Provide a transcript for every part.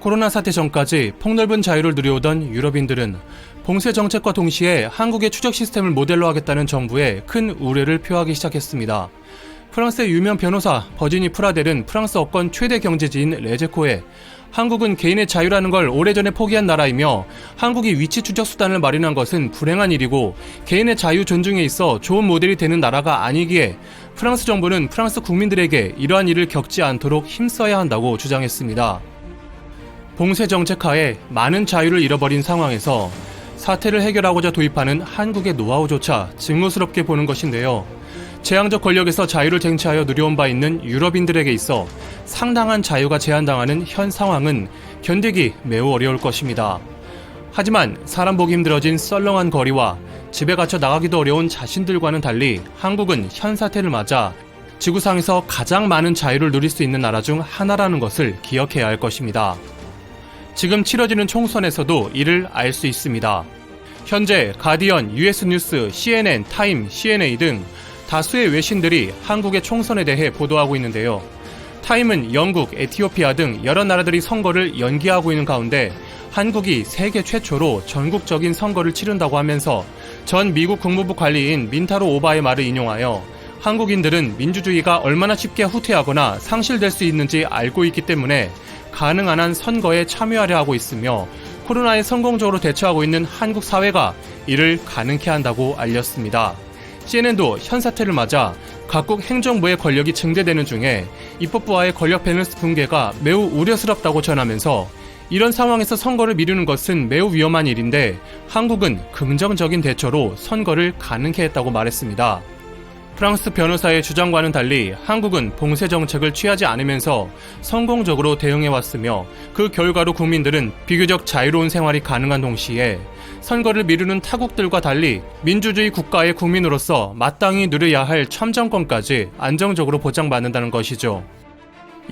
코로나 사태 전까지 폭넓은 자유를 누려오던 유럽인들은 봉쇄 정책과 동시에 한국의 추적 시스템을 모델로 하겠다는 정부에 큰 우려를 표하기 시작했습니다. 프랑스의 유명 변호사 버지니 프라델은 프랑스 업권 최대 경제지인 레제코에 한국은 개인의 자유라는 걸 오래전에 포기한 나라이며 한국이 위치 추적 수단을 마련한 것은 불행한 일이고 개인의 자유 존중에 있어 좋은 모델이 되는 나라가 아니기에 프랑스 정부는 프랑스 국민들에게 이러한 일을 겪지 않도록 힘써야 한다고 주장했습니다. 봉쇄 정책 하에 많은 자유를 잃어버린 상황에서 사태를 해결하고자 도입하는 한국의 노하우조차 증오스럽게 보는 것인데요. 재앙적 권력에서 자유를 쟁취하여 누려온 바 있는 유럽인들에게 있어 상당한 자유가 제한당하는 현 상황은 견디기 매우 어려울 것입니다. 하지만 사람 보기 힘들어진 썰렁한 거리와 집에 갇혀 나가기도 어려운 자신들과는 달리 한국은 현 사태를 맞아 지구상에서 가장 많은 자유를 누릴 수 있는 나라 중 하나라는 것을 기억해야 할 것입니다. 지금 치러지는 총선에서도 이를 알 수 있습니다. 현재 가디언, US 뉴스, CNN, 타임, CNA 등 다수의 외신들이 한국의 총선에 대해 보도하고 있는데요. 타임은 영국, 에티오피아 등 여러 나라들이 선거를 연기하고 있는 가운데 한국이 세계 최초로 전국적인 선거를 치른다고 하면서 전 미국 국무부 관리인 민타로 오바의 말을 인용하여 한국인들은 민주주의가 얼마나 쉽게 후퇴하거나 상실될 수 있는지 알고 있기 때문에 가능한 한 선거에 참여하려 하고 있으며 코로나에 성공적으로 대처하고 있는 한국 사회가 이를 가능케 한다고 알렸습니다. CNN도 현 사태를 맞아 각국 행정부의 권력이 증대되는 중에 입법부와의 권력 밸런스 붕괴가 매우 우려스럽다고 전하면서 이런 상황에서 선거를 미루는 것은 매우 위험한 일인데 한국은 긍정적인 대처로 선거를 가능케 했다고 말했습니다. 프랑스 변호사의 주장과는 달리 한국은 봉쇄 정책을 취하지 않으면서 성공적으로 대응해왔으며 그 결과로 국민들은 비교적 자유로운 생활이 가능한 동시에 선거를 미루는 타국들과 달리 민주주의 국가의 국민으로서 마땅히 누려야 할 참정권까지 안정적으로 보장받는다는 것이죠.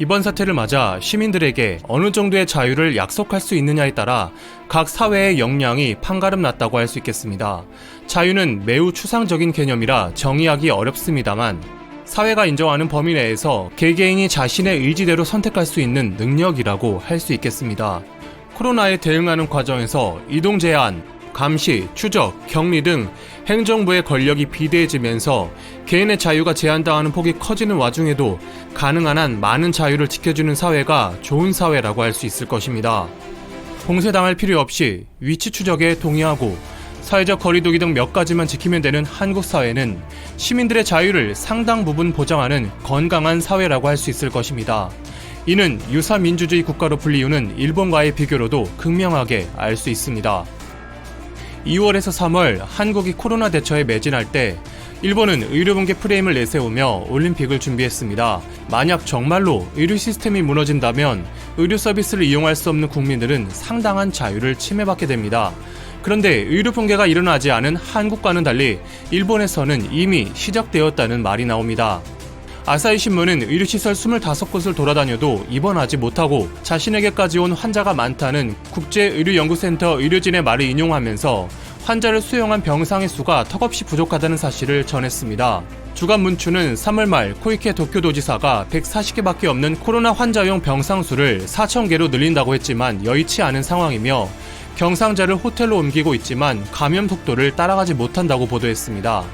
이번 사태를 맞아 시민들에게 어느 정도의 자유를 약속할 수 있느냐에 따라 각 사회의 역량이 판가름 났다고 할 수 있겠습니다. 자유는 매우 추상적인 개념이라 정의하기 어렵습니다만 사회가 인정하는 범위 내에서 개개인이 자신의 의지대로 선택할 수 있는 능력이라고 할 수 있겠습니다. 코로나에 대응하는 과정에서 이동 제한, 감시, 추적, 격리 등 행정부의 권력이 비대해지면서 개인의 자유가 제한당하는 폭이 커지는 와중에도 가능한 한 많은 자유를 지켜주는 사회가 좋은 사회라고 할 수 있을 것입니다. 봉쇄당할 필요 없이 위치 추적에 동의하고 사회적 거리두기 등 몇 가지만 지키면 되는 한국 사회는 시민들의 자유를 상당 부분 보장하는 건강한 사회라고 할 수 있을 것입니다. 이는 유사민주주의 국가로 불리우는 일본과의 비교로도 극명하게 알 수 있습니다. 2월에서 3월 한국이 코로나 대처에 매진할 때 일본은 의료붕괴 프레임을 내세우며 올림픽을 준비했습니다. 만약 정말로 의료 시스템이 무너진다면 의료 서비스를 이용할 수 없는 국민들은 상당한 자유를 침해받게 됩니다. 그런데 의료 붕괴가 일어나지 않은 한국과는 달리 일본에서는 이미 시작되었다는 말이 나옵니다. 아사히 신문은 의료시설 25곳을 돌아다녀도 입원하지 못하고 자신에게까지 온 환자가 많다는 국제의료연구센터 의료진의 말을 인용하면서 환자를 수용한 병상의 수가 턱없이 부족하다는 사실을 전했습니다. 주간 문춘은 3월 말 코이케 도쿄도지사가 140개밖에 없는 코로나 환자용 병상 수를 4,000개로 늘린다고 했지만 여의치 않은 상황이며 경상자를 호텔로 옮기고 있지만 감염 속도를 따라가지 못한다고 보도했습니다.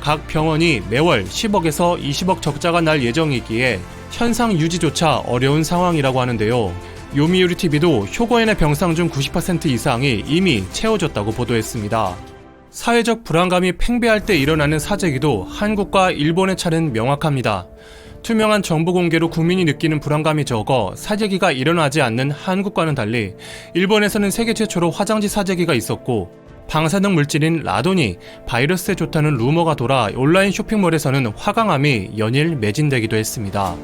각 병원이 매월 10억에서 20억 적자가 날 예정이기에 현상 유지조차 어려운 상황이라고 하는데요. 요미우리 TV도 효고엔의 병상 중 90% 이상이 이미 채워졌다고 보도했습니다. 사회적 불안감이 팽배할 때 일어나는 사재기도 한국과 일본의 차는 명확합니다. 투명한 정보 공개로 국민이 느끼는 불안감이 적어 사재기가 일어나지 않는 한국과는 달리 일본에서는 세계 최초로 화장지 사재기가 있었고 방사능 물질인 라돈이 바이러스에 좋다는 루머가 돌아 온라인 쇼핑몰에서는 화강암이 연일 매진되기도 했습니다.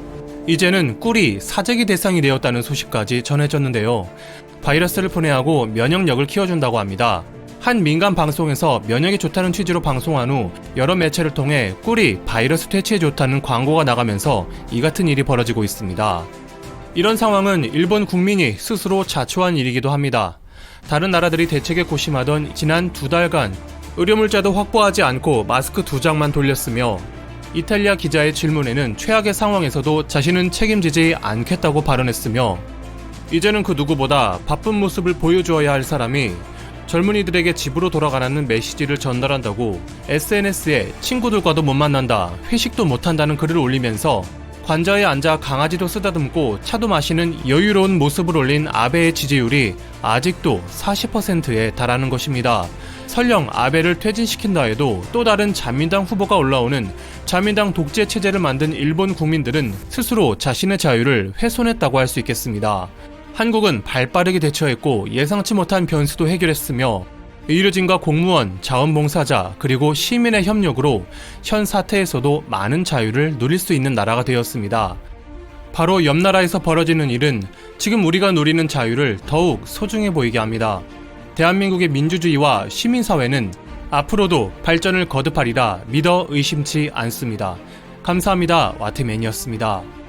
이제는 꿀이 사재기 대상이 되었다는 소식까지 전해졌는데요. 바이러스를 분해하고 면역력을 키워준다고 합니다. 한 민간 방송에서 면역이 좋다는 취지로 방송한 후 여러 매체를 통해 꿀이 바이러스 퇴치에 좋다는 광고가 나가면서 이 같은 일이 벌어지고 있습니다. 이런 상황은 일본 국민이 스스로 자초한 일이기도 합니다. 다른 나라들이 대책에 고심하던 지난 2달간 의료물자도 확보하지 않고 마스크 2장만 돌렸으며 이탈리아 기자의 질문에는 최악의 상황에서도 자신은 책임지지 않겠다고 발언했으며 이제는 그 누구보다 바쁜 모습을 보여주어야 할 사람이 젊은이들에게 집으로 돌아가라는 메시지를 전달한다고 SNS에 친구들과도 못 만난다, 회식도 못한다는 글을 올리면서 관저에 앉아 강아지도 쓰다듬고 차도 마시는 여유로운 모습을 올린 아베의 지지율이 아직도 40%에 달하는 것입니다. 설령 아베를 퇴진시킨다 해도 또 다른 자민당 후보가 올라오는 자민당 독재 체제를 만든 일본 국민들은 스스로 자신의 자유를 훼손했다고 할 수 있겠습니다. 한국은 발빠르게 대처했고 예상치 못한 변수도 해결했으며 의료진과 공무원, 자원봉사자, 그리고 시민의 협력으로 현 사태에서도 많은 자유를 누릴 수 있는 나라가 되었습니다. 바로 옆 나라에서 벌어지는 일은 지금 우리가 누리는 자유를 더욱 소중해 보이게 합니다. 대한민국의 민주주의와 시민사회는 앞으로도 발전을 거듭하리라 믿어 의심치 않습니다. 감사합니다. 와트맨이었습니다.